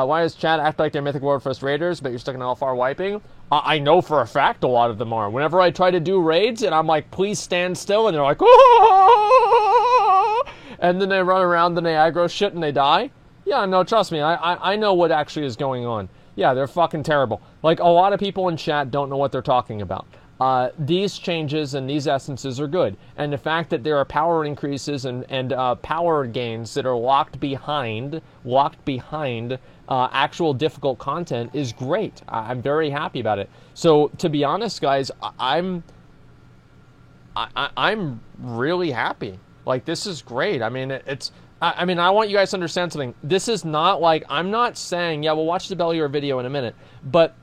Why does chat act like they're Mythic World First Raiders, but you're stuck in LFR wiping? I know for a fact a lot of them are. Whenever I try to do raids, and I'm like, please stand still, and they're like, oh! And then they run around, then they aggro shit, and they die. Yeah, no, trust me, I know what actually is going on. Yeah, they're fucking terrible. Like, a lot of people in chat don't know what they're talking about. These changes and these essences are good. And the fact that there are power increases and power gains that are locked behind actual difficult content is great. I'm very happy about it. So, to be honest, guys, I'm really happy. Like, this is great. I mean, I want you guys to understand something. This is not like, I'm not saying, yeah, we'll watch the Bellier video in a minute, but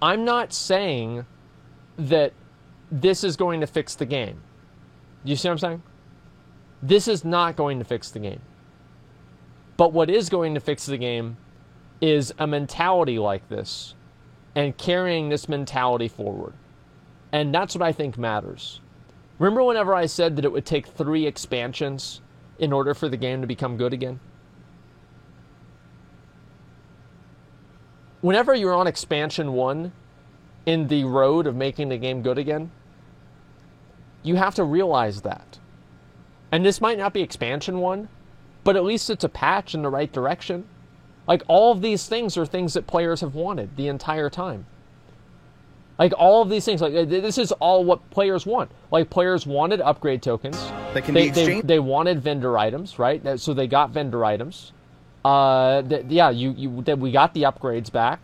I'm not saying that this is going to fix the game. You see what I'm saying? This is not going to fix the game. But what is going to fix the game is a mentality like this and carrying this mentality forward. And that's what I think matters. Remember whenever I said that it would take 3 expansions in order for the game to become good again? Whenever you're on expansion 1 in the road of making the game good again, you have to realize that. And this might not be expansion 1, but at least it's a patch in the right direction. Like, all of these things are things that players have wanted the entire time. Like, all of these things, like, this is all what players want. Like, players wanted upgrade tokens. That can be exchanged. They wanted vendor items, right? So they got vendor items. We got the upgrades back.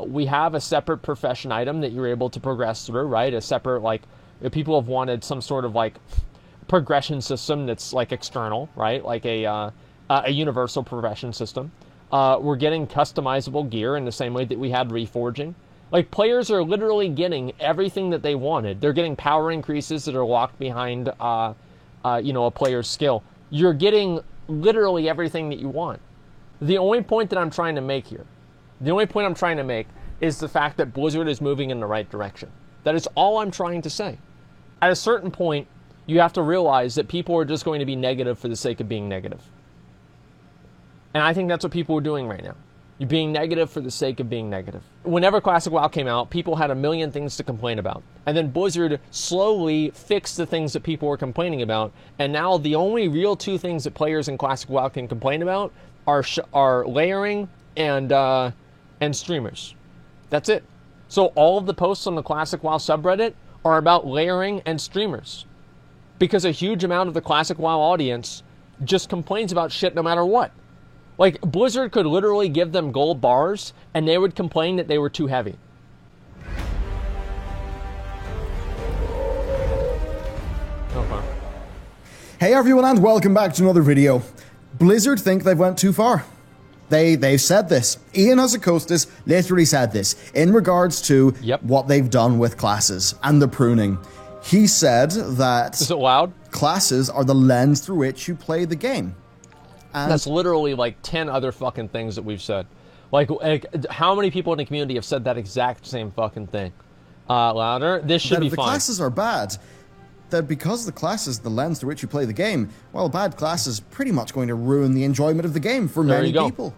We have a separate profession item that you're able to progress through, right? A separate, like, people have wanted some sort of, like, progression system that's, like, external, right? Like a universal progression system. We're getting customizable gear in the same way that we had reforging. Like, players are literally getting everything that they wanted. They're getting power increases that are locked behind, a player's skill. You're getting literally everything that you want. The only point that I'm trying to make here, is the fact that Blizzard is moving in the right direction. That is all I'm trying to say. At a certain point, you have to realize that people are just going to be negative for the sake of being negative. And I think that's what people are doing right now. You're being negative for the sake of being negative. Whenever Classic WoW came out, people had a million things to complain about. And then Blizzard slowly fixed the things that people were complaining about. And now the only real 2 things that players in Classic WoW can complain about are layering and streamers. That's it. So all of the posts on the Classic WoW subreddit are about layering and streamers. Because a huge amount of the Classic WoW audience just complains about shit no matter what. Like, Blizzard could literally give them gold bars, and they would complain that they were too heavy. Okay. Hey everyone, and welcome back to another video. Blizzard think they've went too far. They've said this. Ian Hazzikostas literally said this in regards to what they've done with classes and the pruning. He said that... Is it loud? Classes are the lens through which you play the game. And that's literally like 10 other fucking things that we've said. Like, how many people in the community have said that exact same fucking thing? Louder? This should be fine. The classes are bad. That because the class is the lens through which you play the game, well, a bad class is pretty much going to ruin the enjoyment of the game for many people.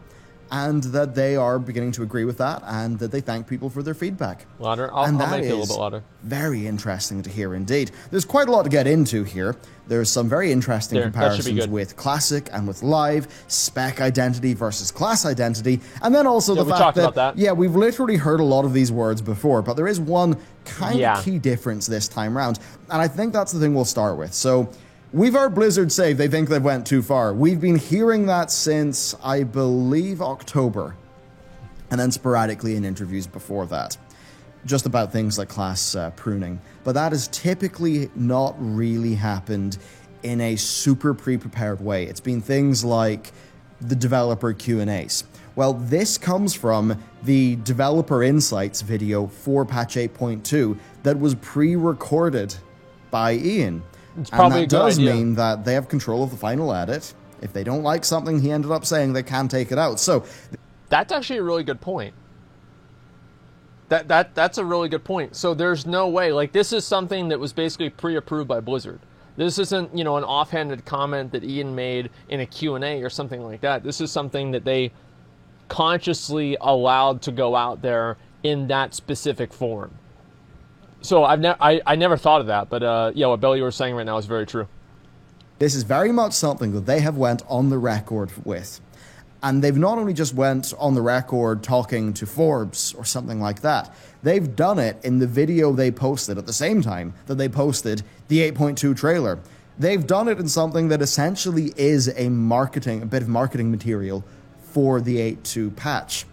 And that they are beginning to agree with that, and that they thank people for their feedback. Louder? I'll make it a little bit louder. Very interesting to hear indeed. There's quite a lot to get into here. There's some very interesting comparisons with Classic and with Live, spec identity versus class identity, and then also the fact that, we've literally heard a lot of these words before, but there is one kind of key difference this time around, and I think that's the thing we'll start with. So, we've heard Blizzard say they think they've went too far. We've been hearing that since, I believe, October, and then sporadically in interviews before that, just about things like class pruning. But that has typically not really happened in a super pre-prepared way. It's been things like the developer Q&As. Well, this comes from the Developer Insights video for patch 8.2 that was pre-recorded by Ian. It's probably and that does mean that they have control of the final edit. If they don't like something he ended up saying, they can take it out. So that's actually a really good point. That's a really good point. So there's no way, like, this is something that was basically pre-approved by Blizzard. This isn't, an offhanded comment that Ian made in a Q&A or something like that. This is something that they consciously allowed to go out there in that specific form. So I never thought of that, but yeah, what Bill, you were saying right now is very true. This is very much something that they have went on the record with. And they've not only just went on the record talking to Forbes or something like that, they've done it in the video they posted at the same time that they posted the 8.2 trailer. They've done it in something that essentially is a bit of marketing material for the 8.2 patch.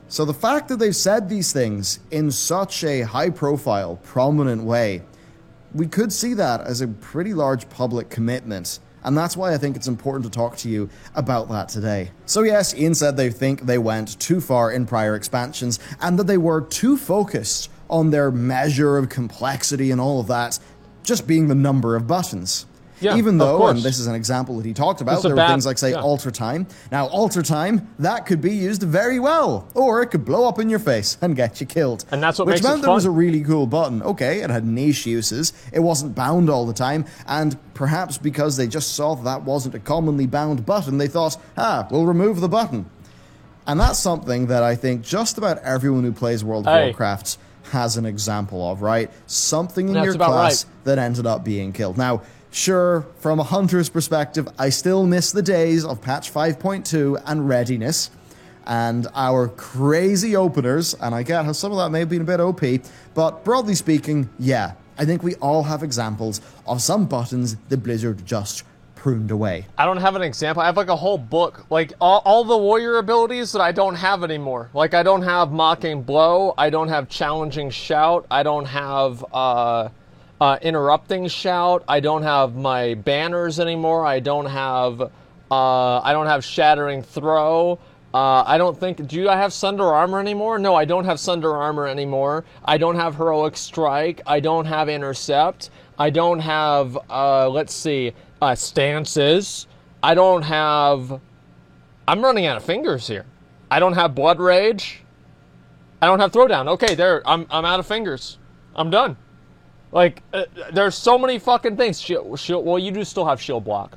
So the fact that they've said these things in such a high-profile, prominent way, we could see that as a pretty large public commitment. And that's why I think it's important to talk to you about that today. So yes, Ian said they think they went too far in prior expansions and that they were too focused on their measure of complexity and all of that just being the number of buttons. Yeah, even though, and this is an example that he talked about, there were things like, say, yeah. alter time. Now, alter time, that could be used very well, or it could blow up in your face and get you killed. And that's what makes it fun. Which meant it was a really cool button. Okay, it had niche uses, it wasn't bound all the time, and perhaps because they just saw that wasn't a commonly bound button, they thought, we'll remove the button. And that's something that I think just about everyone who plays World of Warcraft has an example of, right? Something in your class that ended up being killed. Now, sure, from a hunter's perspective, I still miss the days of patch 5.2 and readiness and our crazy openers, and I get how some of that may have been a bit OP, but broadly speaking, yeah, I think we all have examples of some buttons that Blizzard just pruned away. I don't have an example. I have like a whole book, like all the warrior abilities that I don't have anymore. Like I don't have Mocking Blow, I don't have Challenging Shout, I don't have Interrupting Shout, I don't have my banners anymore, I don't have Shattering Throw, I don't think, do I have Sunder Armor anymore? No, I don't have Sunder Armor anymore, I don't have Heroic Strike, I don't have Intercept, I don't have, Stances, I don't have, I'm running out of fingers here, I don't have Blood Rage, I don't have Throwdown, okay, there, I'm out of fingers, I'm done. Like, there's so many fucking things. Well, you do still have Shield Block.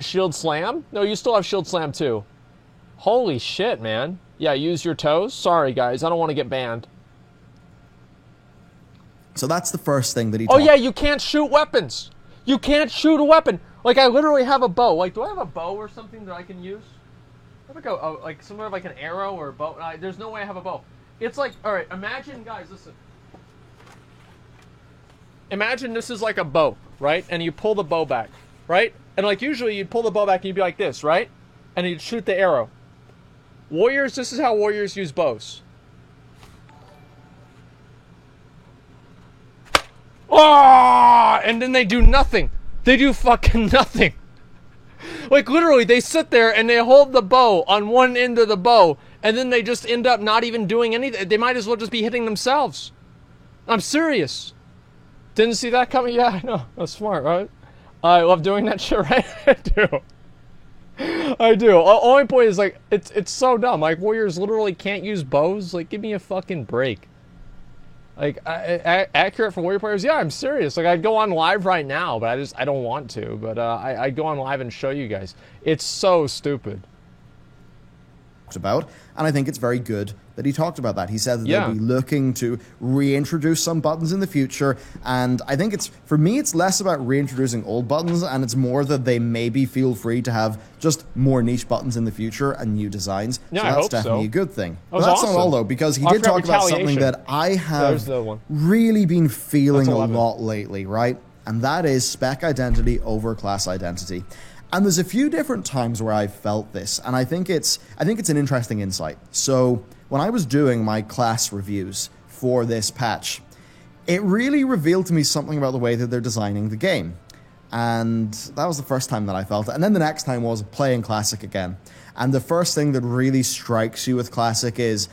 Shield Slam? No, you still have Shield Slam, too. Holy shit, man. Yeah, use your toes? Sorry, guys. I don't want to get banned. So that's the first thing that he talked. Oh, yeah, you can't shoot weapons. You can't shoot a weapon. Like, I literally have a bow. Like, do I have a bow or something that I can use? I have like somewhere like an arrow or a bow. There's no way I have a bow. It's like, all right, imagine, guys, listen. Imagine this is like a bow, right? And you pull the bow back, right? And like usually you'd pull the bow back and you'd be like this, right? And you'd shoot the arrow. Warriors, this is how warriors use bows. Oh! And then they do nothing. They do fucking nothing. Like literally they sit there and they hold the bow on one end of the bow and then they just end up not even doing anything. They might as well just be hitting themselves. I'm serious. Didn't see that coming? Yeah, I know. That's smart, right? I love doing that shit, right? I do. I do. Only point is, like, it's so dumb. Like, warriors literally can't use bows. Like, give me a fucking break. Like, accurate for warrior players? Yeah, I'm serious. Like, I'd go on live right now, but I don't want to. But I'd go on live and show you guys. It's so stupid. About, and I think it's very good that he talked about that. He said that they'll be looking to reintroduce some buttons in the future, and I think for me it's less about reintroducing old buttons and it's more that they maybe feel free to have just more niche buttons in the future and new designs. Yeah, so that's definitely a good thing. But that's awesome. Not all though, because he did talk about something that I have really been feeling a lot lately, right? And that is spec identity over class identity. And there's a few different times where I've felt this, and I think it's an interesting insight. So when I was doing my class reviews for this patch, it really revealed to me something about the way that they're designing the game. And that was the first time that I felt it. And then the next time was playing Classic again. And the first thing that really strikes you with Classic is,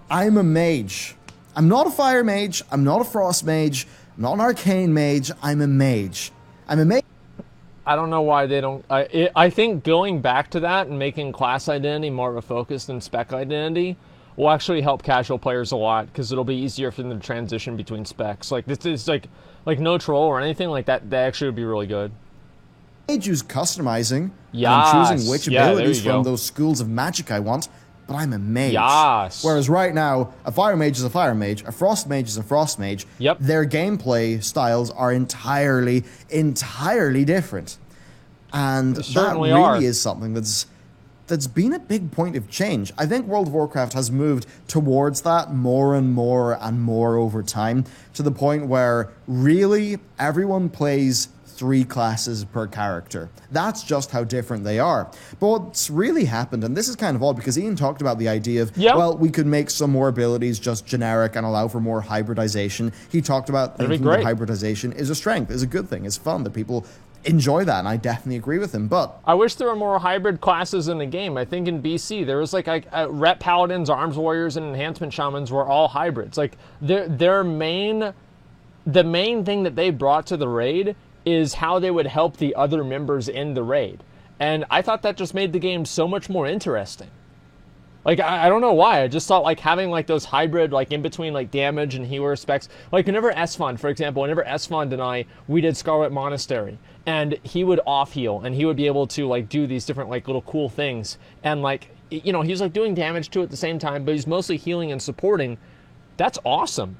I'm a mage. I'm not a fire mage, I'm not a frost mage, I'm not an arcane mage, I'm a mage. I'm a mage. I don't know why they don't. I think going back to that and making class identity more of a focus than spec identity will actually help casual players a lot because it'll be easier for them to transition between specs. Like this is like no troll or anything like that. That actually would be really good. mage who's customizing, and I'm choosing which abilities from those schools of magic I want, but I'm a mage. Yes. Whereas right now, a fire mage is a fire mage, a frost mage is a frost mage. Yep. Their gameplay styles are entirely different. And that really is something that's been a big point of change. I think World of Warcraft has moved towards that more and more and more over time, to the point where really everyone plays 3 classes per character. That's just how different they are. But what's really happened, and this is kind of odd because Ian talked about the idea of, well, we could make some more abilities just generic and allow for more hybridization. He talked about thinking that hybridization is a strength, is a good thing, is fun, that people enjoy that, and I definitely agree with him. But I wish there were more hybrid classes in the game. I think in BC there was like Ret Paladins, Arms Warriors, and Enhancement Shamans were all hybrids. Like the main thing that they brought to the raid is how they would help the other members in the raid. And I thought that just made the game so much more interesting. Like, I don't know why. I just thought, like, having, like, those hybrid, like, in-between, like, damage and healer specs. Like, whenever Esfand, for example, Esfand and we did Scarlet Monastery, and he would off-heal, and he would be able to, like, do these different, like, little cool things. And, like, you know, he's, like, doing damage, too, at the same time, but he's mostly healing and supporting. That's awesome.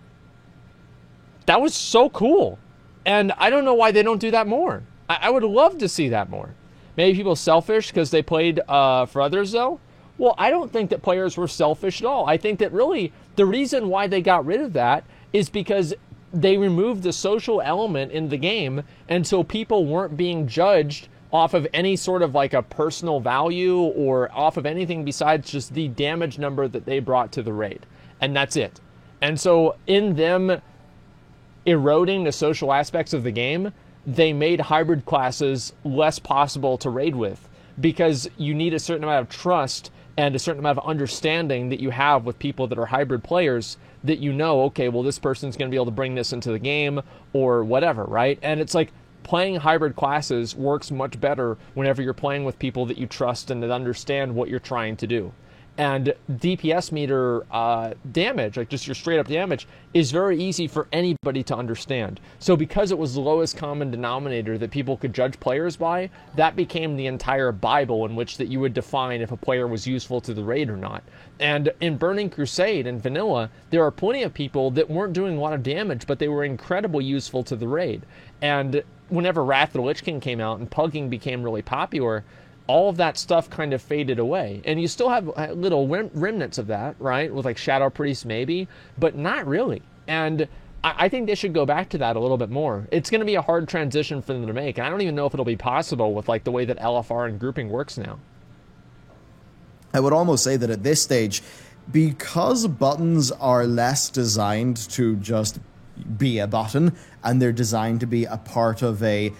That was so cool. And I don't know why they don't do that more. I would love to see that more. Maybe people selfish because they played for others, though. Well, I don't think that players were selfish at all. I think that really the reason why they got rid of that is because they removed the social element in the game, and so people weren't being judged off of any sort of like a personal value or off of anything besides just the damage number that they brought to the raid. And that's it. And so in them eroding the social aspects of the game, they made hybrid classes less possible to raid with, because you need a certain amount of trust and a certain amount of understanding that you have with people that are hybrid players, that you know, okay, well, this person's going to be able to bring this into the game or whatever, right? And it's like playing hybrid classes works much better whenever you're playing with people that you trust and that understand what you're trying to do. And DPS meter damage, like just your straight up damage, is very easy for anybody to understand. So because it was the lowest common denominator that people could judge players by, that became the entire Bible in which that you would define if a player was useful to the raid or not. And in Burning Crusade and Vanilla, there are plenty of people that weren't doing a lot of damage, but they were incredibly useful to the raid. And whenever Wrath of the Lich King came out and pugging became really popular, all of that stuff kind of faded away. And you still have little remnants of that, right? With like Shadow Priest maybe, but not really. And I think they should go back to that a little bit more. It's going to be a hard transition for them to make. And I don't even know if it'll be possible with like the way that LFR and grouping works now. I would almost say that at this stage, because buttons are less designed to just be a button, and they're designed to be a part of a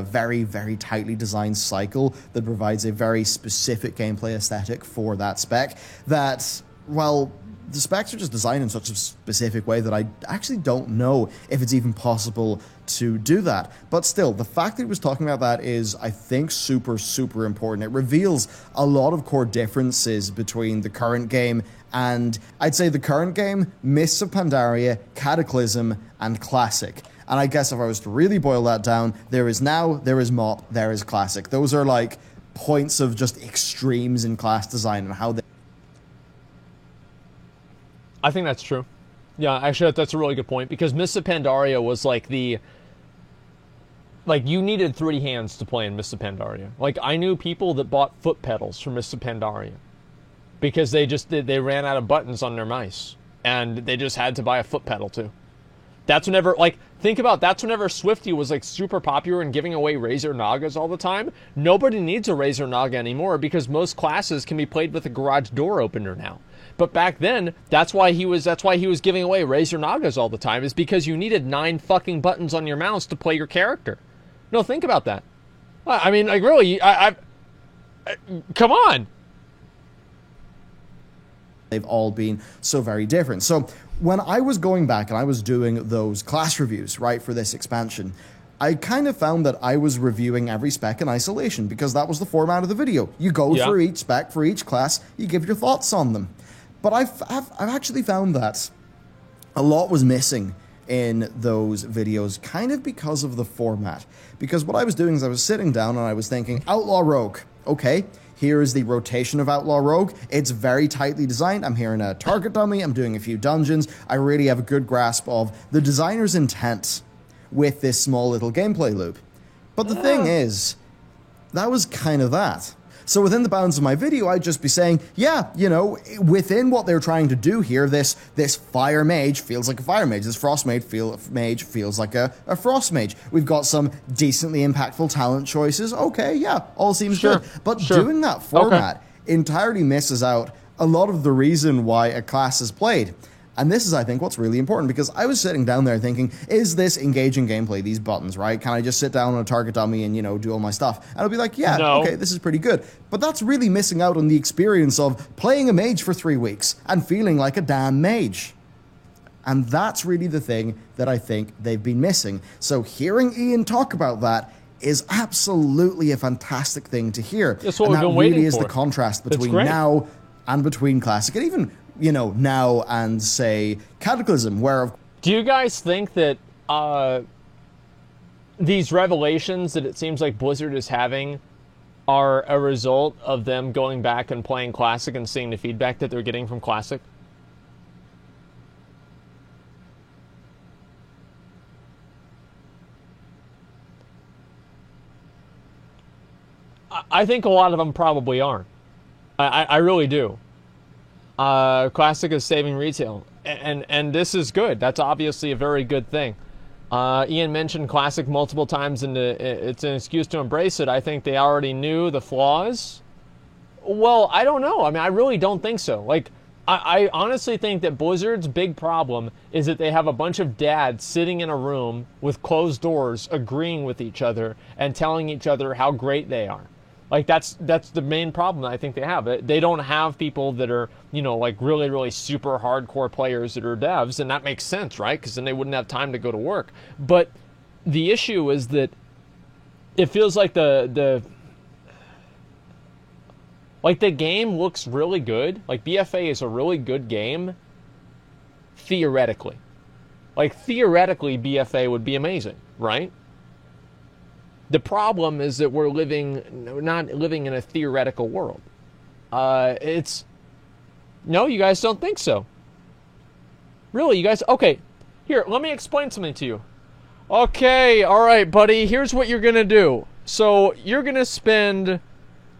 very, very tightly designed cycle that provides a very specific gameplay aesthetic for that spec, that, well, the specs are just designed in such a specific way that I actually don't know if it's even possible to do that. But still, the fact that he was talking about that is, I think, super, super important. It reveals a lot of core differences between the current game and, I'd say the current game, Mists of Pandaria, Cataclysm, and Classic. And I guess if I was to really boil that down, there is now, there is MOP, there is Classic. Those are like points of just extremes in class design and how they... I think that's true. Yeah, actually, that's a really good point, because Mists of Pandaria was like the... Like, you needed 3 hands to play in Mists of Pandaria. Like, I knew people that bought foot pedals for Mists of Pandaria because they ran out of buttons on their mice, and they just had to buy a foot pedal too. That's whenever, like, think about, that's whenever Swifty was like super popular and giving away Razor Nagas all the time. Nobody needs a Razor Naga anymore because most classes can be played with a garage door opener now. But back then, that's why he was giving away Razor Nagas all the time, is because you needed 9 fucking buttons on your mouse to play your character. No, think about that. I mean, like, really, come on. They've all been so very different. So when I was going back and I was doing those class reviews, right, for this expansion, I kind of found that I was reviewing every spec in isolation, because that was the format of the video. You go through each spec for each class, you give your thoughts on them. But I've actually found that a lot was missing in those videos kind of because of the format. Because what I was doing is I was sitting down and I was thinking, Outlaw Rogue, okay, here is the rotation of Outlaw Rogue. It's very tightly designed. I'm here in a target dummy. I'm doing a few dungeons. I really have a good grasp of the designer's intent with this small little gameplay loop. But the thing is, that was kind of that. So within the bounds of my video, I'd just be saying, yeah, you know, within what they're trying to do here, this fire mage feels like a fire mage. This frost mage feels like a frost mage. We've got some decently impactful talent choices. Okay, yeah, all seems good. But doing that format entirely misses out a lot of the reason why a class is played. And this is, I think, what's really important, because I was sitting down there thinking, is this engaging gameplay, these buttons, right? Can I just sit down on a target dummy and, you know, do all my stuff? And I'll be like, yeah, okay, this is pretty good. But that's really missing out on the experience of playing a mage for 3 weeks and feeling like a damn mage. And that's really the thing that I think they've been missing. So hearing Ian talk about that is absolutely a fantastic thing to hear. That's what we've been waiting for. And that really is the contrast between now and between Classic, and even, you know, now and, say, Cataclysm, where... Do you guys think that these revelations that it seems like Blizzard is having are a result of them going back and playing Classic and seeing the feedback that they're getting from Classic? I think a lot of them probably aren't. I really do. Classic is saving retail, and this is good. That's obviously a very good thing. Ian mentioned Classic multiple times, and it's an excuse to embrace it. I think they already knew the flaws. Well, I don't know. I mean, I really don't think so. Like, I honestly think that Blizzard's big problem is that they have a bunch of dads sitting in a room with closed doors agreeing with each other and telling each other how great they are. Like, that's the main problem I think they have. They don't have people that are, you know, like really, really super hardcore players that are devs, and that makes sense, right? Because then they wouldn't have time to go to work. But the issue is that it feels like the game looks really good. Like, BFA is a really good game, theoretically. Like, theoretically, BFA would be amazing, right? The problem is that we're not living in a theoretical world. No, you guys don't think so. Really, you guys, okay, here, let me explain something to you. Okay, all right, buddy, here's what you're going to do. So you're going to spend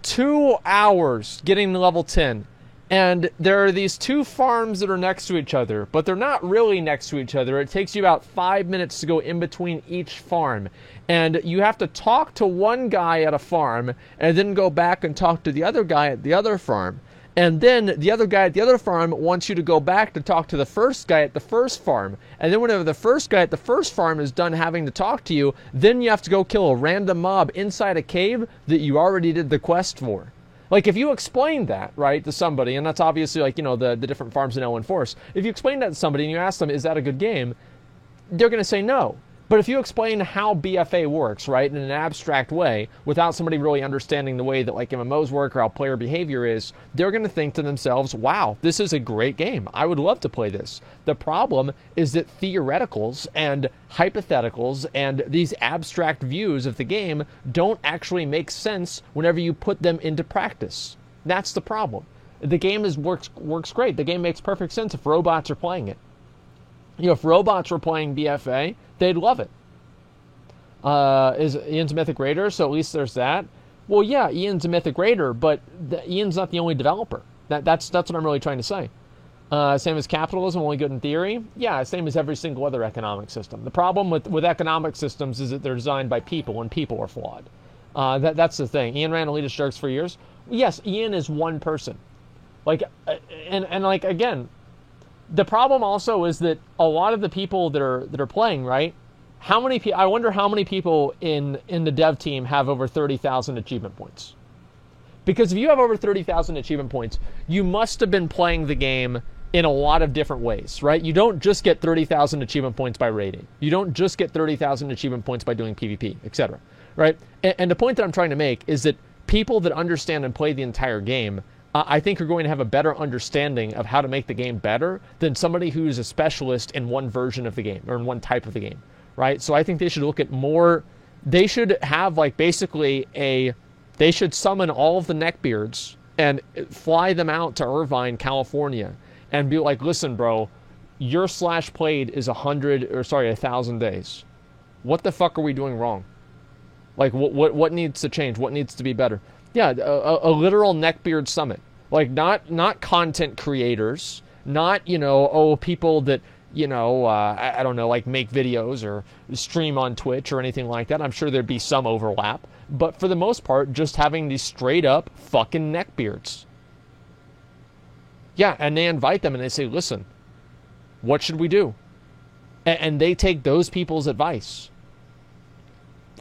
2 hours getting to level 10. And there are these 2 farms that are next to each other, but they're not really next to each other. It takes you about 5 minutes to go in between each farm. And you have to talk to one guy at a farm, and then go back and talk to the other guy at the other farm. And then the other guy at the other farm wants you to go back to talk to the first guy at the first farm. And then whenever the first guy at the first farm is done having to talk to you, then you have to go kill a random mob inside a cave that you already did the quest for. Like, if you explain that, right, to somebody, and that's obviously, like, you know, the different farms in L1 Force, if you explain that to somebody and you ask them, is that a good game, they're going to say no. But if you explain how BFA works, right, in an abstract way, without somebody really understanding the way that, like, MMOs work or how player behavior is, they're going to think to themselves, wow, this is a great game. I would love to play this. The problem is that theoreticals and hypotheticals and these abstract views of the game don't actually make sense whenever you put them into practice. That's the problem. The game works great. The game makes perfect sense if robots are playing it. You know, if robots were playing BFA, they'd love it. Is Ian's a Mythic Raider, so at least there's that. Well, yeah, Ian's a Mythic Raider, but Ian's not the only developer. That's what I'm really trying to say. Same as capitalism, only good in theory. Yeah, same as every single other economic system. The problem with economic systems is that they're designed by people, and people are flawed. That's the thing. Ian ran Elitist Jerks for years. Yes, Ian is one person. Like, and like, again, the problem also is that a lot of the people that are playing, right? I wonder how many people in the dev team have over 30,000 achievement points. Because if you have over 30,000 achievement points, you must have been playing the game in a lot of different ways, right? You don't just get 30,000 achievement points by raiding. You don't just get 30,000 achievement points by doing PvP, etc. Right? And the point that I'm trying to make is that people that understand and play the entire game I think are going to have a better understanding of how to make the game better than somebody who's a specialist in one version of the game or in one type of the game, right? So I think they should look at more. They should have like basically they should summon all of the neckbeards and fly them out to Irvine, California, and be like, listen, bro, your slash played is 1,000 days. What the fuck are we doing wrong? Like, what needs to change? What needs to be better? Yeah, a literal neckbeard summit. Like, not content creators, not, people that, I don't know, like make videos or stream on Twitch or anything like that. I'm sure there'd be some overlap. But for the most part, just having these straight up fucking neckbeards. Yeah, and they invite them and they say, listen, what should we do? And they take those people's advice.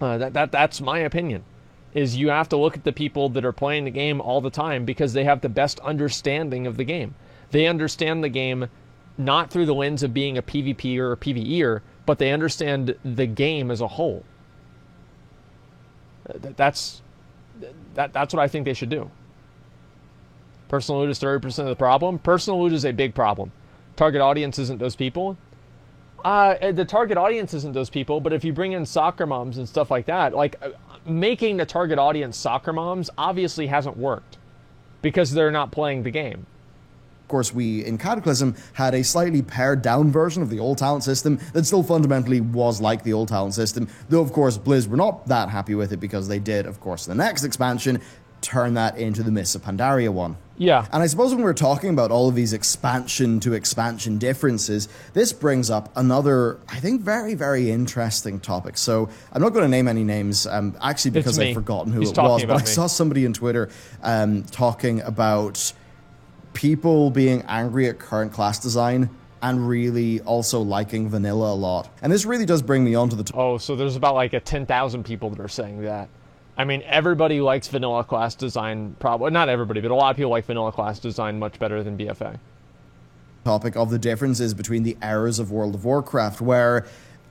That's my opinion. Is you have to look at the people that are playing the game all the time because they have the best understanding of the game. They understand the game not through the lens of being a PvP or a PvEer, but they understand the game as a whole. That's what I think they should do. Personal loot is 30% of the problem. Personal loot is a big problem. Target audience isn't those people. The target audience isn't those people, but if you bring in soccer moms and stuff like that, like making the target audience soccer moms obviously hasn't worked because they're not playing the game. Of course, we in Cataclysm had a slightly pared down version of the old talent system that still fundamentally was like the old talent system, though of course Blizz were not that happy with it because they did, of course, the next expansion turn that into the Mists of Pandaria one. Yeah. And I suppose when we're talking about all of these expansion to expansion differences, this brings up another, I think, very, very interesting topic. So I'm not going to name any names, actually because I've forgotten who it was, but I saw somebody on Twitter talking about people being angry at current class design and really also liking vanilla a lot. And this really does bring me on to the... Oh, so there's about like 10,000 people that are saying that. I mean, everybody likes vanilla class design, probably not everybody, but a lot of people like vanilla class design much better than BFA. Topic of the differences between the eras of World of Warcraft, where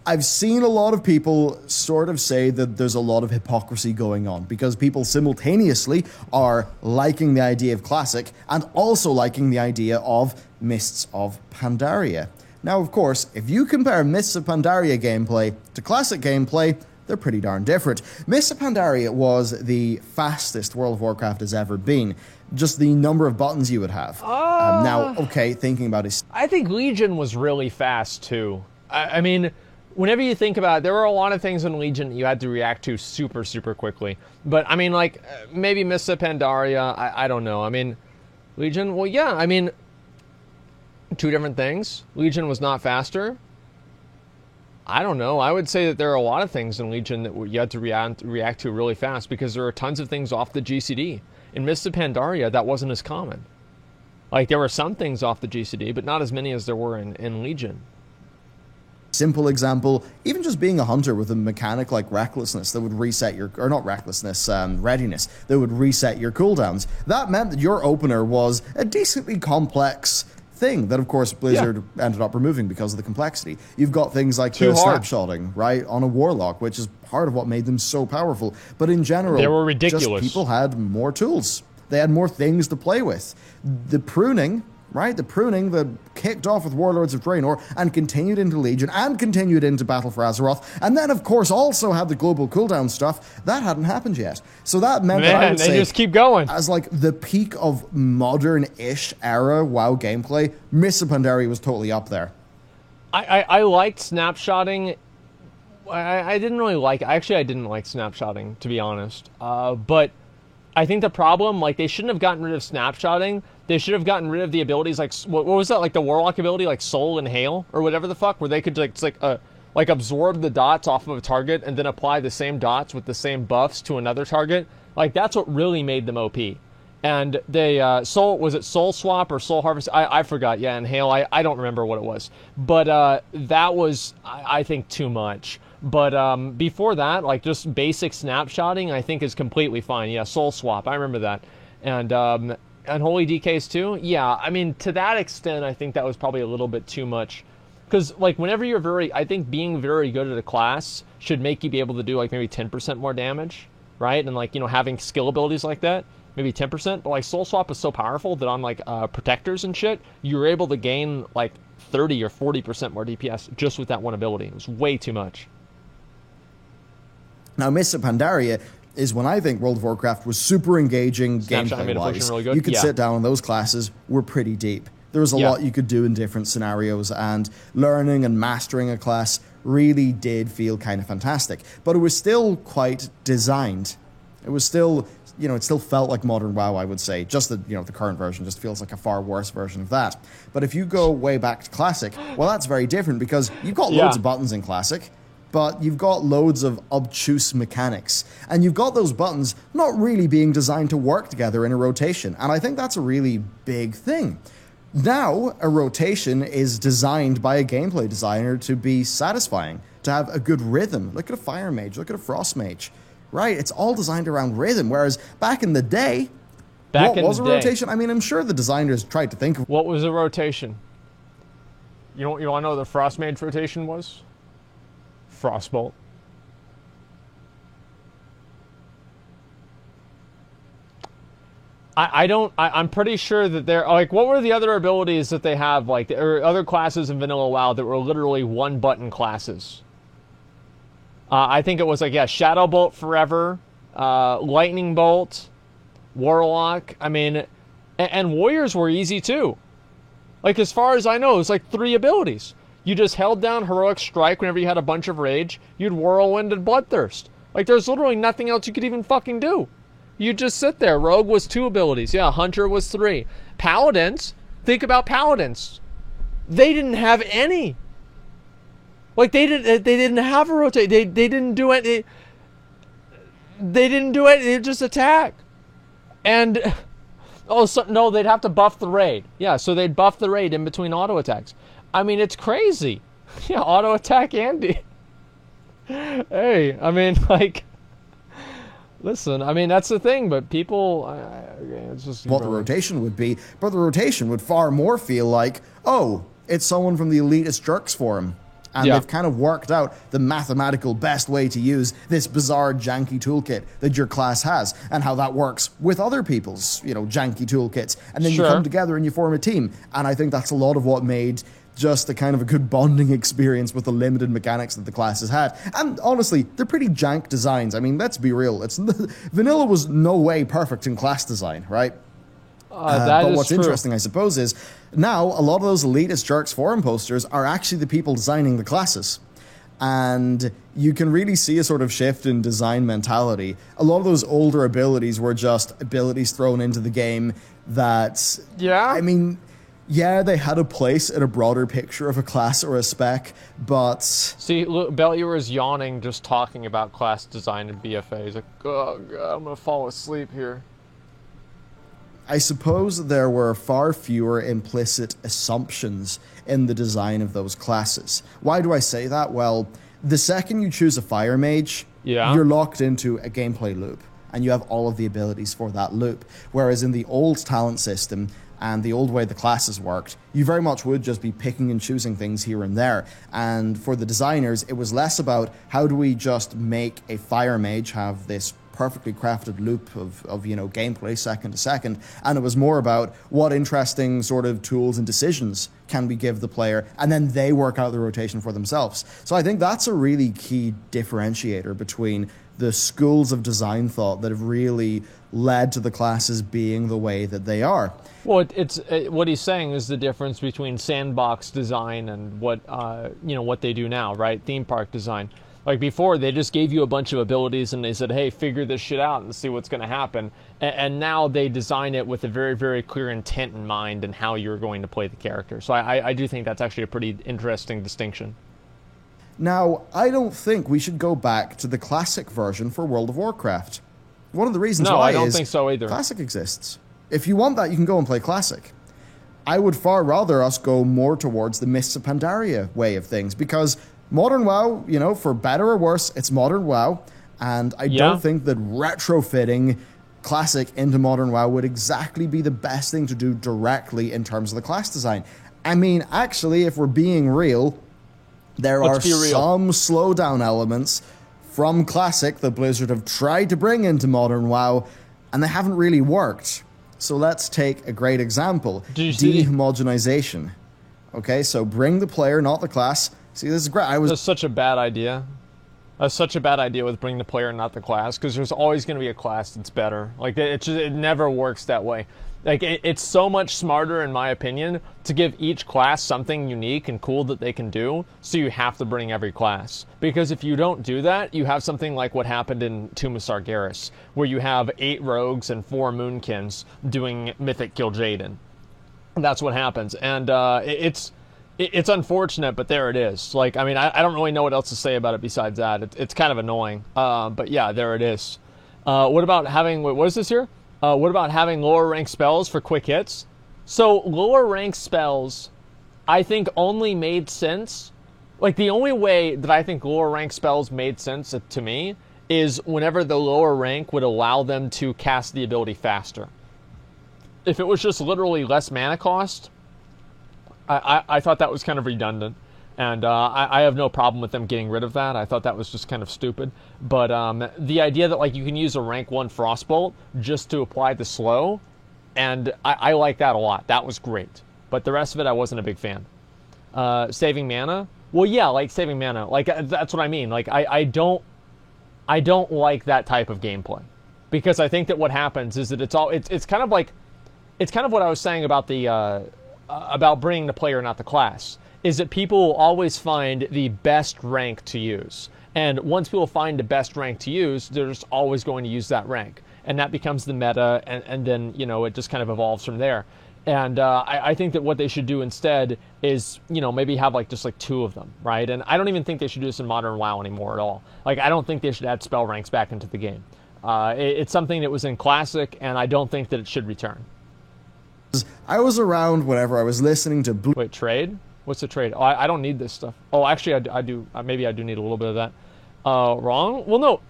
I've seen a lot of people sort of say that there's a lot of hypocrisy going on because people simultaneously are liking the idea of Classic and also liking the idea of Mists of Pandaria. Now, of course, if you compare Mists of Pandaria gameplay to Classic gameplay, they're pretty darn different. Mists of Pandaria was the fastest World of Warcraft has ever been. Just the number of buttons you would have. Now, okay, thinking about it... I think Legion was really fast, too. I mean, whenever you think about it, there were a lot of things in Legion that you had to react to super, super quickly. But, I mean, like, maybe Mists of Pandaria, I don't know. I mean, Legion, well, yeah, I mean, two different things. Legion was not faster. I don't know. I would say that there are a lot of things in Legion that you had to react to really fast because there are tons of things off the GCD. In Mists of Pandaria, that wasn't as common. Like, there were some things off the GCD, but not as many as there were in Legion. Simple example, even just being a hunter with a mechanic like Recklessness that would reset your... Or not Recklessness, Readiness, that would reset your cooldowns. That meant that your opener was a decently complex thing that, of course, Blizzard ended up removing because of the complexity. You've got things like the snapshotting, right, on a Warlock, which is part of what made them so powerful. But in general, they were ridiculous. Just people had more tools. They had more things to play with. The pruning, right, the pruning that kicked off with Warlords of Draenor and continued into Legion and continued into Battle for Azeroth, and then, of course, also had the global cooldown stuff, that hadn't happened yet. So that meant that I would say, just keep going. As like the peak of modern-ish era WoW gameplay, Mists of Pandaria was totally up there. I liked snapshotting. I didn't really like... Actually, I didn't like snapshotting, to be honest. But I think the problem, like, they shouldn't have gotten rid of snapshotting. They should have gotten rid of the abilities, like, what was that, like the Warlock ability, like Soul and Hail, or whatever the fuck, where they could, like absorb the dots off of a target and then apply the same dots with the same buffs to another target. Like, that's what really made them OP. And they, was it Soul Swap or Soul Harvest? I forgot, yeah, and Hail, I don't remember what it was. But that was, I think, too much. But before that, like, just basic snapshotting, I think is completely fine. Yeah, Soul Swap, I remember that. And Holy DKs too? Yeah, I mean, to that extent, I think that was probably a little bit too much. Because, like, whenever you're I think being very good at a class should make you be able to do, like, maybe 10% more damage, right? And, like, having skill abilities like that. maybe 10%, but like Soul Swap is so powerful that on like protectors and shit, you were able to gain like 30 or 40% more DPS just with that one ability. It was way too much. Now, Mists of Pandaria is when I think World of Warcraft was super engaging gameplay-wise. Really you could sit down, and those classes were pretty deep. There was a lot you could do in different scenarios, and learning and mastering a class really did feel kind of fantastic. But it was still quite designed. It was still, it still felt like Modern WoW, I would say. Just that, the current version just feels like a far worse version of that. But if you go way back to Classic, well, that's very different because you've got loads of buttons in Classic, but you've got loads of obtuse mechanics. And you've got those buttons not really being designed to work together in a rotation. And I think that's a really big thing. Now, a rotation is designed by a gameplay designer to be satisfying, to have a good rhythm. Look at a Fire Mage, look at a Frost Mage. Right, it's all designed around rhythm, whereas back in the day, what was a rotation? I mean, I'm sure the designers tried to think of... What was a rotation? You want to know what the Frost Mage rotation was? Frostbolt. I'm pretty sure that they're like, what were the other abilities that they have, like, or other classes in Vanilla WoW that were literally one button classes? I think it was like, Shadow Bolt forever, Lightning Bolt, Warlock. I mean, and Warriors were easy too. Like, as far as I know, it was like 3 abilities. You just held down Heroic Strike whenever you had a bunch of rage. You'd Whirlwind and Bloodthirst. Like, there's literally nothing else you could even fucking do. You just sit there. Rogue was 2 abilities. Yeah, Hunter was 3. Paladins, think about Paladins. They didn't have any. Like, they didn't have a rotate. They didn't do it. They didn't do it. They just attack. And no, they'd have to buff the raid. Yeah, so they'd buff the raid in between auto attacks. I mean, it's crazy. Yeah, auto attack Andy. Hey, I mean, like, listen, I mean, that's the thing, but people, it's just... What the rotation would be, but the rotation would far more feel like, oh, it's someone from the Elitist Jerks Forum. And they've kind of worked out the mathematical best way to use this bizarre, janky toolkit that your class has, and how that works with other people's, janky toolkits. And then you come together and you form a team. And I think that's a lot of what made just a kind of a good bonding experience with the limited mechanics that the classes had. And honestly, they're pretty jank designs. I mean, let's be real. Vanilla was no way perfect in class design, right? But what's interesting, I suppose, is now a lot of those Elitist Jerks forum posters are actually the people designing the classes. And you can really see a sort of shift in design mentality. A lot of those older abilities were just abilities thrown into the game that... Yeah? I mean... Yeah, they had a place in a broader picture of a class or a spec, but... See, look, Bellier is yawning just talking about class design and BFA. He's like, oh, God, I'm going to fall asleep here. I suppose there were far fewer implicit assumptions in the design of those classes. Why do I say that? Well, the second you choose a Fire Mage, you're locked into a gameplay loop, and you have all of the abilities for that loop. Whereas in the old talent system... and the old way the classes worked, you very much would just be picking and choosing things here and there. And for the designers, it was less about how do we just make a Fire Mage have this perfectly crafted loop of gameplay second to second, and it was more about what interesting sort of tools and decisions can we give the player, and then they work out the rotation for themselves. So I think that's a really key differentiator between the schools of design thought that have really led to the classes being the way that they are. Well, what he's saying is the difference between sandbox design and what they do now, right? Theme park design. Like before, they just gave you a bunch of abilities and they said, hey, figure this shit out and see what's going to happen. And now they design it with a very, very clear intent in mind and how you're going to play the character. So I do think that's actually a pretty interesting distinction. Now, I don't think we should go back to the classic version for World of Warcraft. One of the reasons why I don't think so either. Classic exists. If you want that, you can go and play Classic. I would far rather us go more towards the Mists of Pandaria way of things, because Modern WoW, for better or worse, it's Modern WoW, and I don't think that retrofitting Classic into Modern WoW would exactly be the best thing to do directly in terms of the class design. I mean, actually, if we're being real, there are some slowdown elements from Classic that Blizzard have tried to bring into Modern WoW and they haven't really worked. So let's take a great example. Dehomogenization. Okay, so bring the player, not the class. See, this is great. That's such a bad idea. That's such a bad idea with bring the player, not the class, because there's always going to be a class that's better. Like, it never works that way. Like, it's so much smarter, in my opinion, to give each class something unique and cool that they can do, so you have to bring every class. Because if you don't do that, you have something like what happened in Tomb of Sargeras, where you have 8 rogues and 4 moonkins doing Mythic Kil'jaeden. That's what happens. And it's unfortunate, but there it is. Like, I mean, I don't really know what else to say about it besides that. It's kind of annoying. But yeah, there it is. What about having, what is this here? What about having lower ranked spells for quick hits? So lower ranked spells, I think only made sense. Like, the only way that I think lower ranked spells made sense to me is whenever the lower rank would allow them to cast the ability faster. If it was just literally less mana cost, I thought that was kind of redundant. And I have no problem with them getting rid of that. I thought that was just kind of stupid. But the idea that, like, you can use a rank 1 Frostbolt just to apply the slow, and I like that a lot. That was great. But the rest of it, I wasn't a big fan. Saving mana? Well, yeah, like saving mana. Like, that's what I mean. Like, I don't like that type of gameplay. Because I think that what happens is that it's kind of like, it's kind of what I was saying about about bringing the player, not the class. Is that people will always find the best rank to use. And once people find the best rank to use, they're just always going to use that rank. And that becomes the meta, and then, you know, it just kind of evolves from there. And I think that what they should do instead is, you know, maybe have just 2 of them, right? And I don't even think they should do this in Modern WoW anymore at all. Like, I don't think they should add spell ranks back into the game. It's something that was in Classic, and I don't think that it should return. I was around whenever I was listening to Wait, trade? What's the trade? Oh, I don't need this stuff. Oh, actually, I do. Maybe I do need a little bit of that. Wrong? Well, no.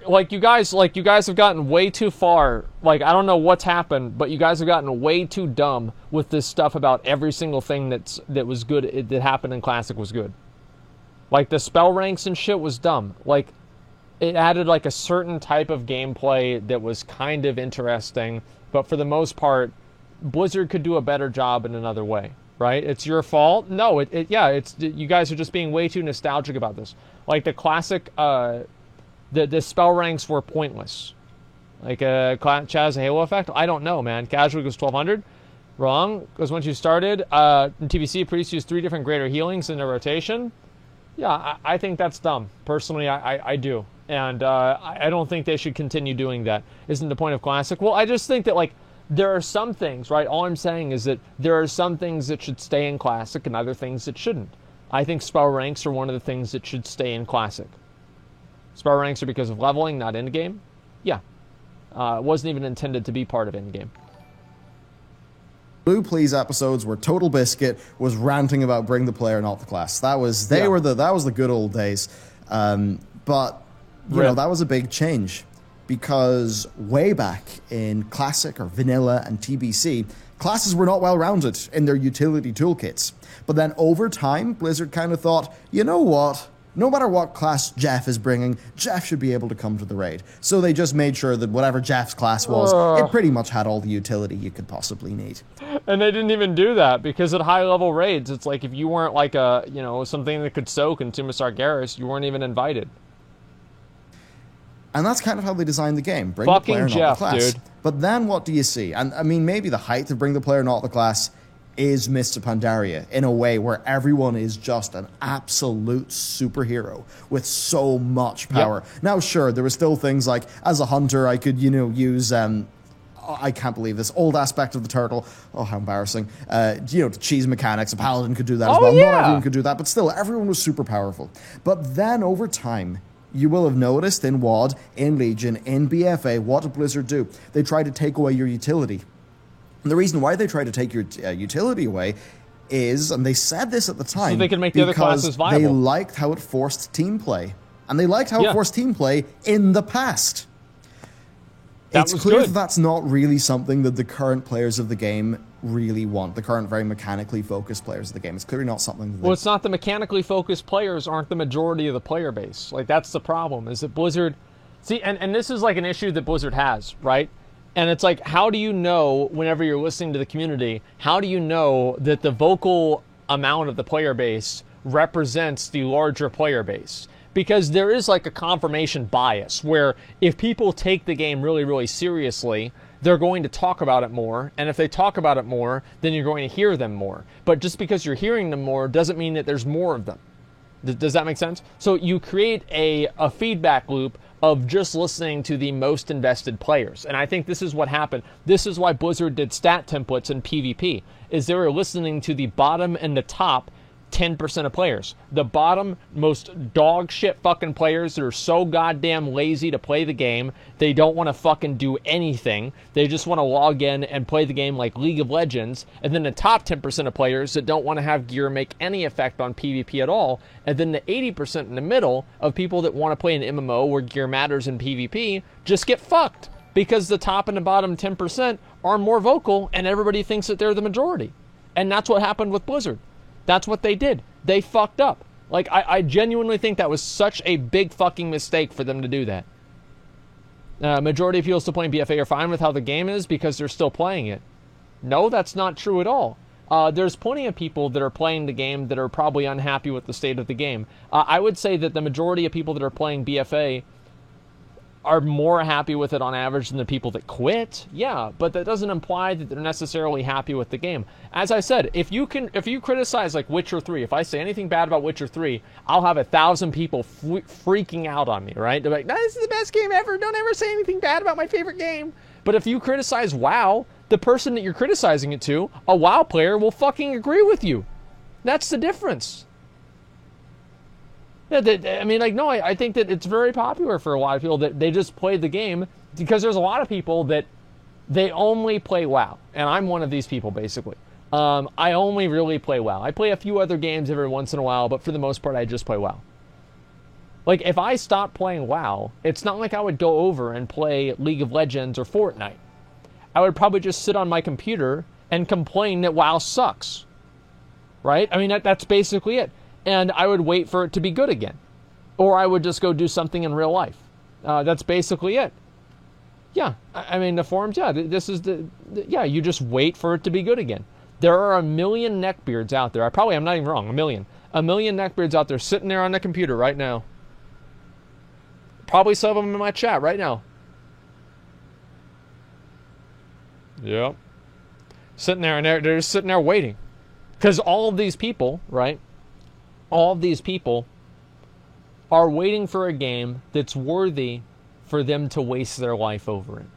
You guys have gotten way too far. Like, I don't know what's happened, but you guys have gotten way too dumb with this stuff about every single thing that was good, that happened in Classic was good. Like, the spell ranks and shit was dumb. Like, it added, a certain type of gameplay that was kind of interesting, but for the most part, Blizzard could do a better job in another way. Right? It's your fault? No, it's you guys are just being way too nostalgic about this. Like, the Classic, the spell ranks were pointless. Like, Chaz Halo effect? I don't know, man. Casual goes 1200? Wrong. Because once you started, in TBC, Priest used 3 different greater healings in their rotation. Yeah, I think that's dumb. Personally, I do. And I don't think they should continue doing that. Isn't the point of Classic? Well, I just think that, there are some things, right? All I'm saying is that there are some things that should stay in Classic and other things that shouldn't. I think spell ranks are one of the things that should stay in Classic. Spell ranks are because of leveling, not endgame. Yeah. It wasn't even intended to be part of endgame. Blue Please episodes where Total Biscuit was ranting about bring the player, not the class. That was the good old days. But you know, that was a big change. Because way back in Classic or Vanilla and TBC, classes were not well-rounded in their utility toolkits. But then over time, Blizzard kind of thought, you know what? No matter what class Jeff is bringing, Jeff should be able to come to the raid. So they just made sure that whatever Jeff's class was, it pretty much had all the utility you could possibly need. And they didn't even do that, because at high-level raids, it's like if you weren't something that could soak in Tomb of Sargeras, you weren't even invited. And that's kind of how they designed the game. Bring Fucking the player, Jeff, not the class. Dude. But then what do you see? And I mean, maybe the height of bring the player, not the class is Mists of Pandaria in a way where everyone is just an absolute superhero with so much power. Yep. Now, sure, there were still things like, as a hunter, I could, use... I can't believe this old aspect of the turtle. Oh, how embarrassing. The cheese mechanics. A paladin could do that as well. Yeah. Not everyone could do that, but still, everyone was super powerful. But then over time, you will have noticed in WoD, in Legion, in BFA, what did Blizzard do? They tried to take away your utility. And the reason why they tried to take your utility away is, and they said this at the time, so they could make the other classes viable. They liked how it forced team play. And they liked how it forced team play in the past. It's clear that that's not really something that the current players of the game really want. The current very mechanically focused players of the game. It's clearly not something that Well, it's not the mechanically focused players aren't the majority of the player base. Like, that's the problem, is that Blizzard... See, and this is an issue that Blizzard has, right? And it's like, how do you know, whenever you're listening to the community, how do you know that the vocal amount of the player base represents the larger player base? Because there is like a confirmation bias where if people take the game really, really seriously, they're going to talk about it more. And if they talk about it more, then you're going to hear them more. But just because you're hearing them more doesn't mean that there's more of them. Does that make sense? So you create a feedback loop of just listening to the most invested players. And I think this is what happened. This is why Blizzard did stat templates in PvP, is they were listening to the bottom and the top 10% of players. The bottom, most dog shit fucking players that are so goddamn lazy to play the game, they don't want to fucking do anything. They just want to log in and play the game like League of Legends. And then the top 10% of players that don't want to have gear make any effect on PvP at all. And then the 80% in the middle of people that want to play an MMO where gear matters in PvP just get fucked. Because the top and the bottom 10% are more vocal and everybody thinks that they're the majority. And that's what happened with Blizzard. That's what they did. They fucked up. Like, I genuinely think that was such a big fucking mistake for them to do that. Majority of people still playing BFA are fine with how the game is because they're still playing it. No, that's not true at all. There's plenty of people that are playing the game that are probably unhappy with the state of the game. I would say that the majority of people that are playing BFA are more happy with it on average than the people that quit. Yeah, but that doesn't imply that they're necessarily happy with the game. As I said, if you criticize like Witcher 3, if I say anything bad about Witcher 3, I'll have 1,000 people freaking out on me, right? They're like, this is the best game ever. Don't ever say anything bad about my favorite game. But if you criticize WoW, the person that you're criticizing it to, a WoW player, will fucking agree with you. That's the difference. Yeah, I think that it's very popular for a lot of people that they just play the game because there's a lot of people that they only play WoW. And I'm one of these people, basically. I only really play WoW. I play a few other games every once in a while, but for the most part, I just play WoW. Like, if I stopped playing WoW, it's not like I would go over and play League of Legends or Fortnite. I would probably just sit on my computer and complain that WoW sucks. Right? I mean, that's basically it. And I would wait for it to be good again. Or I would just go do something in real life. That's basically it. Yeah, I mean, the forums, yeah, this is you just wait for it to be good again. There are 1 million neckbeards out there. I'm not even wrong, 1 million. 1 million neckbeards out there sitting there on the computer right now. Probably some of them in my chat right now. Yep. Sitting there, and they're just sitting there waiting. Because all of these people, right? All of these people are waiting for a game that's worthy for them to waste their life over it.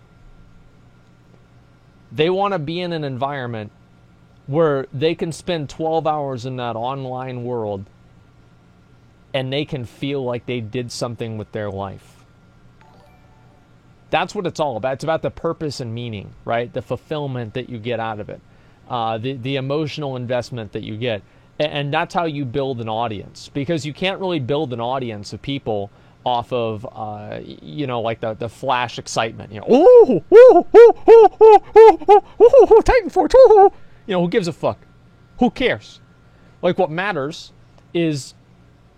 They want to be in an environment where they can spend 12 hours in that online world and they can feel like they did something with their life. That's what it's all about. It's about the purpose and meaning, right? The fulfillment that you get out of it. The emotional investment that you get. And that's how you build an audience, because you can't really build an audience of people off of, like the flash excitement. Titanforge, who gives a fuck? Who cares? Like, what matters is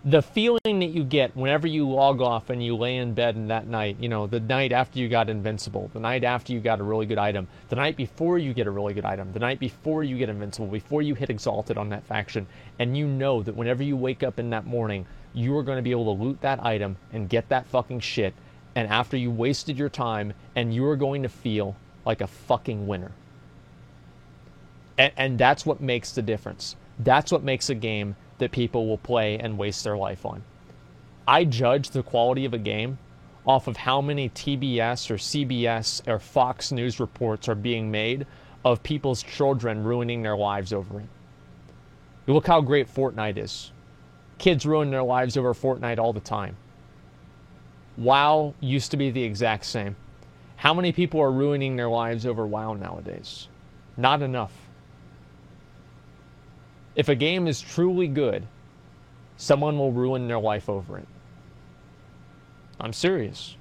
the feeling that you get whenever you log off and you lay in bed in that night, the night after you got invincible, the night after you got a really good item, the night before you get a really good item, the night before you get invincible, before you hit exalted on that faction, and you know that whenever you wake up in that morning, you are going to be able to loot that item and get that fucking shit, and after you wasted your time, and you are going to feel like a fucking winner. And that's what makes the difference. That's what makes a game that people will play and waste their life on. I judge the quality of a game off of how many TBS or CBS or Fox News reports are being made of people's children ruining their lives over it. Look how great Fortnite is. Kids ruin their lives over Fortnite all the time. WoW used to be the exact same. How many people are ruining their lives over WoW nowadays? Not enough. If a game is truly good, someone will ruin their life over it. I'm serious.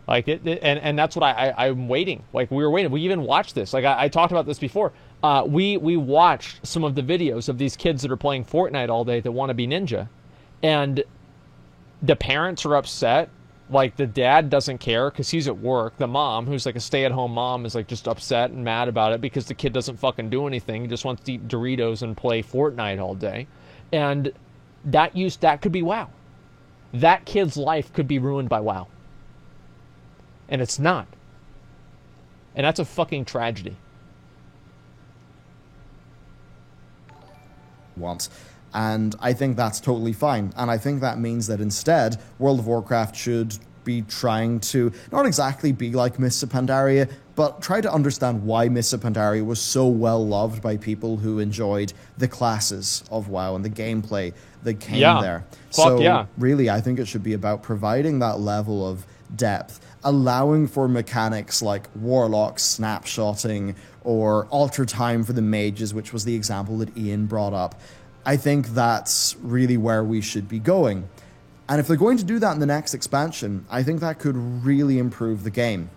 Like and that's what I'm waiting. Like, we were waiting. We even watched this. Like, I talked about this before. We watched some of the videos of these kids that are playing Fortnite all day that want to be ninja, and the parents are upset Like, the dad doesn't care because he's at work. The mom, who's like a stay-at-home mom, is like just upset and mad about it because the kid doesn't fucking do anything. He just wants to eat Doritos and play Fortnite all day. And that could be WoW. That kid's life could be ruined by WoW. And it's not. And that's a fucking tragedy. Want. And I think that's totally fine. And I think that means that instead, World of Warcraft should be trying to not exactly be like Mists of Pandaria, but try to understand why Mists of Pandaria was so well loved by people who enjoyed the classes of WoW and the gameplay that came there. Really, I think it should be about providing that level of depth, allowing for mechanics like Warlock snapshotting or Alter Time for the mages, which was the example that Ian brought up. I think that's really where we should be going. And if they're going to do that in the next expansion, I think that could really improve the game.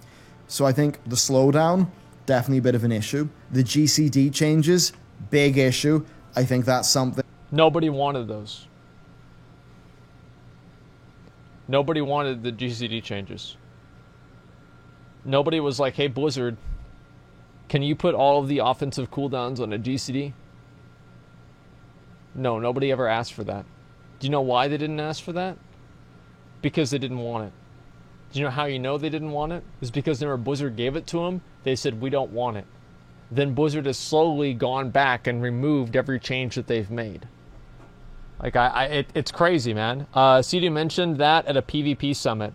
So I think the slowdown, definitely a bit of an issue. The GCD changes, big issue. I think that's something... Nobody wanted those. Nobody wanted the GCD changes. Nobody was like, hey, Blizzard, can you put all of the offensive cooldowns on a GCD? No, nobody ever asked for that. Do you know why they didn't ask for that? Because they didn't want it. Do you know how you know they didn't want it? It's because whenever Blizzard gave it to them, they said, we don't want it. Then Blizzard has slowly gone back and removed every change that they've made. Like, it's crazy, man. CD mentioned that at a PvP summit.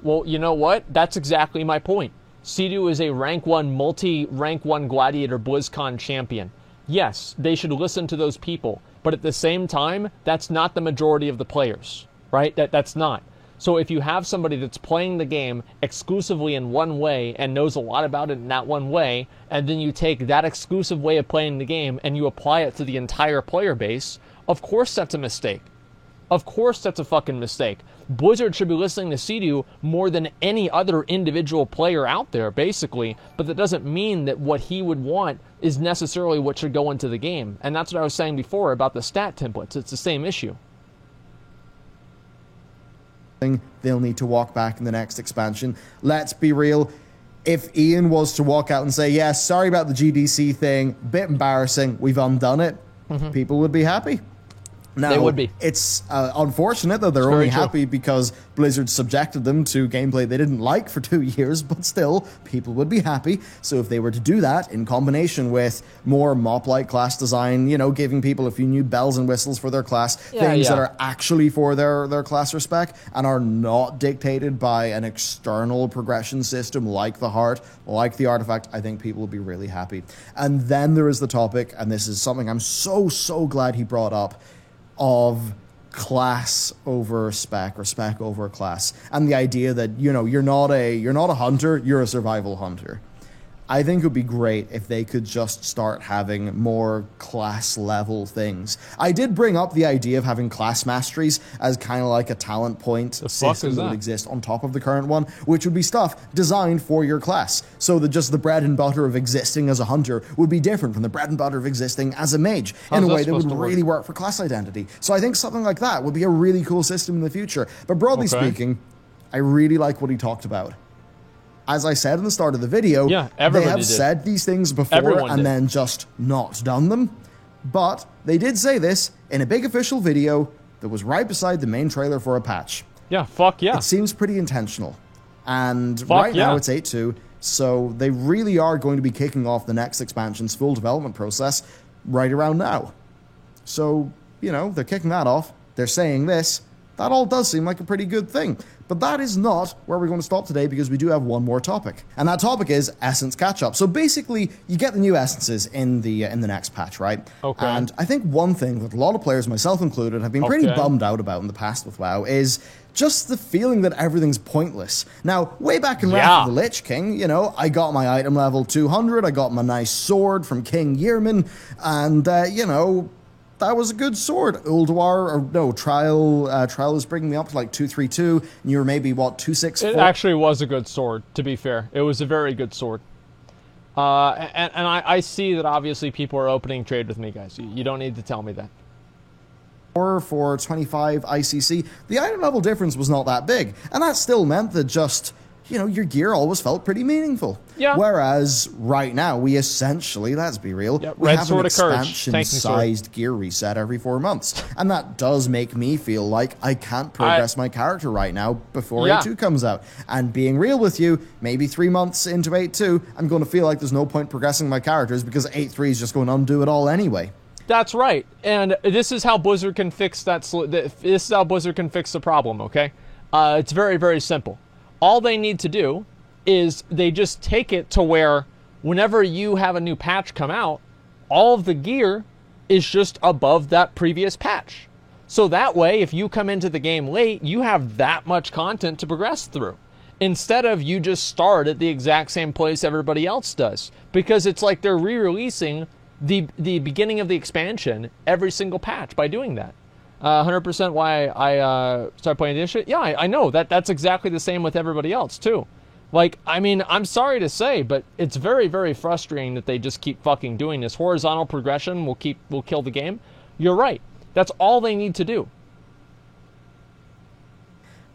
Well, you know what? That's exactly my point. Sea-Doo is a rank 1, multi-rank 1 Gladiator BlizzCon champion. Yes, they should listen to those people, but at the same time, that's not the majority of the players, right? That's not. So if you have somebody that's playing the game exclusively in one way and knows a lot about it in that one way, and then you take that exclusive way of playing the game and you apply it to the entire player base, of course that's a mistake. Of course that's a fucking mistake. Blizzard should be listening to Sea-Doo more than any other individual player out there, basically, but that doesn't mean that what he would want is necessarily what should go into the game. And that's what I was saying before about the stat templates. It's the same issue. They'll need to walk back in the next expansion. Let's be real. If Ian was to walk out and say, yeah, sorry about the GDC thing, bit embarrassing, we've undone it, people would be happy. Now, they would be. It's unfortunate that they're only happy because Blizzard subjected them to gameplay they didn't like for 2 years, but still, people would be happy. So if they were to do that in combination with more mop-like class design, you know, giving people a few new bells and whistles for their class, things that are actually for their class or spec and are not dictated by an external progression system like the Heart, like the Artifact, I think people would be really happy. And then there is the topic, and this is something I'm so glad he brought up, of class over spec or spec over class, and the idea that, you know, you're not a hunter, you're a survival hunter. I think it would be great if they could just start having more class level things. I did bring up the idea of having class masteries as kind of like a talent point system that would exist on top of the current one, which would be stuff designed for your class. So that just the bread and butter of existing as a hunter would be different from the bread and butter of existing as a mage in a way that would really work for class identity. So I think something like that would be a really cool system in the future. But broadly speaking, I really like what he talked about. As I said in the start of the video, they have said these things before and then just not done them. But they did say this in a big official video that was right beside the main trailer for a patch. Yeah, fuck yeah. It seems pretty intentional. And right now it's 8.2, so they really are going to be kicking off the next expansion's full development process right around now. So, you know, they're kicking that off. They're saying this. That all does seem like a pretty good thing. But that is not where we're going to stop today, because we do have one more topic. And that topic is Essence Catch-Up. So basically, you get the new essences in the next patch, right? Okay. And I think one thing that a lot of players, myself included, have been pretty bummed out about in the past with WoW is just the feeling that everything's pointless. Now, way back in Wrath of the Lich King, you know, I got my item level 200, I got my nice sword from King Yearman, and, you know, that was a good sword. Trial is bringing me up to like 232, and you were maybe, what, 264? It actually was a good sword, to be fair. It was a very good sword. And I see that obviously people are opening trade with me, guys. You don't need to tell me that. for 25 ICC, the item level difference was not that big. And that still meant that just, you know, your gear always felt pretty meaningful. Yeah. Whereas right now, we essentially, let's be real, we have an expansion-sized gear reset every 4 months. And that does make me feel like I can't progress my character right now before 8.2 comes out. And being real with you, maybe 3 months into 8.2, I'm going to feel like there's no point progressing my characters because 8.3 is just going to undo it all anyway. That's right. And this is how Blizzard can fix that. This is how Blizzard can fix the problem, okay? It's very, very simple. All they need to do is they just take it to where whenever you have a new patch come out, all of the gear is just above that previous patch. So that way, if you come into the game late, you have that much content to progress through. Instead of you just start at the exact same place everybody else does. Because it's like they're re-releasing the beginning of the expansion every single patch by doing that. 100% why I started playing this shit. Yeah, I know that's exactly the same with everybody else too. Like, I mean, I'm sorry to say, but it's very, very frustrating that they just keep fucking doing this. Horizontal progression will kill the game. You're right. That's all they need to do.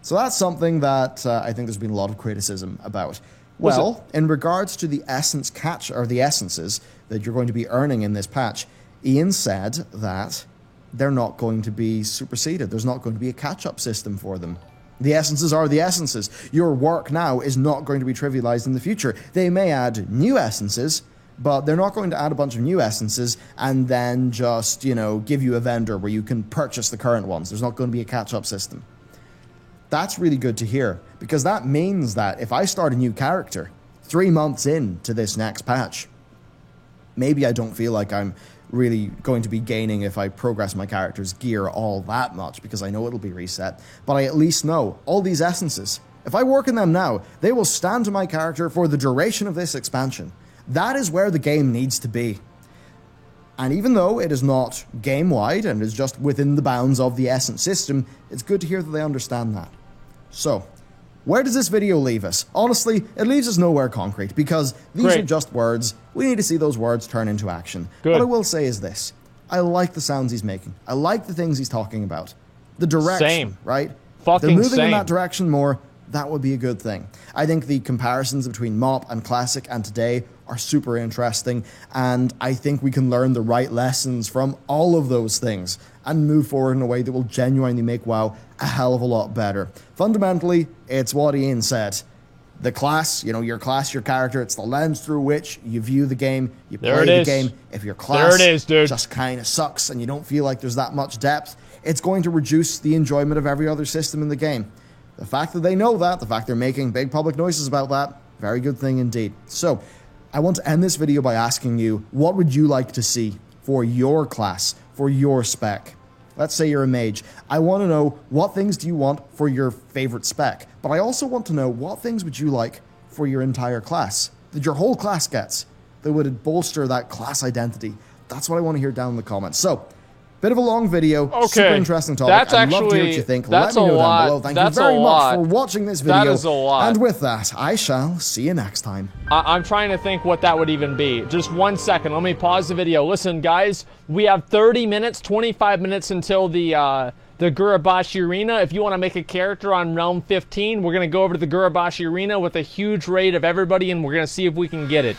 So that's something that I think there's been a lot of criticism about. Well, in regards to the essence catch, or the essences that you're going to be earning in this patch, Ian said that they're not going to be superseded. There's not going to be a catch-up system for them. The essences are the essences. Your work now is not going to be trivialized in the future. They may add new essences, but they're not going to add a bunch of new essences and then just, you know, give you a vendor where you can purchase the current ones. There's not going to be a catch-up system. That's really good to hear, because that means that if I start a new character 3 months into this next patch, maybe I don't feel like I'm really going to be gaining if I progress my character's gear all that much, because I know it'll be reset, but I at least know all these essences. If I work in them now, they will stand to my character for the duration of this expansion. That is where the game needs to be. And even though it is not game-wide and is just within the bounds of the Essence system, it's good to hear that they understand that. So, where does this video leave us? Honestly, it leaves us nowhere concrete, because these are just words. We need to see those words turn into action. What I will say is this. I like the sounds he's making. I like the things he's talking about. The direction, right? If they're moving in that direction more, that would be a good thing. I think the comparisons between MoP and Classic and today are super interesting, and I think we can learn the right lessons from all of those things and move forward in a way that will genuinely make WoW a hell of a lot better. Fundamentally, it's what Ian said. The class, you know, your class, your character, it's the lens through which you view the game, you play the game. If your class just kind of sucks and you don't feel like there's that much depth, it's going to reduce the enjoyment of every other system in the game. The fact that they know that, the fact they're making big public noises about that, very good thing indeed. So, I want to end this video by asking you, what would you like to see for your class, for your spec? Let's say you're a mage. I want to know, what things do you want for your favorite spec? But I also want to know, what things would you like for your entire class, that your whole class gets, that would bolster that class identity? That's what I want to hear down in the comments. So, bit of a long video, super interesting topic. I'd love to hear what you think. Let me know down below. Thank you very much for watching this video. That is a lot. And with that, I shall see you next time. I'm trying to think what that would even be. Just 1 second. Let me pause the video. Listen, guys, we have 30 minutes, 25 minutes until the Gurubashi Arena. If you want to make a character on Realm 15, we're going to go over to the Gurubashi Arena with a huge raid of everybody, and we're going to see if we can get it.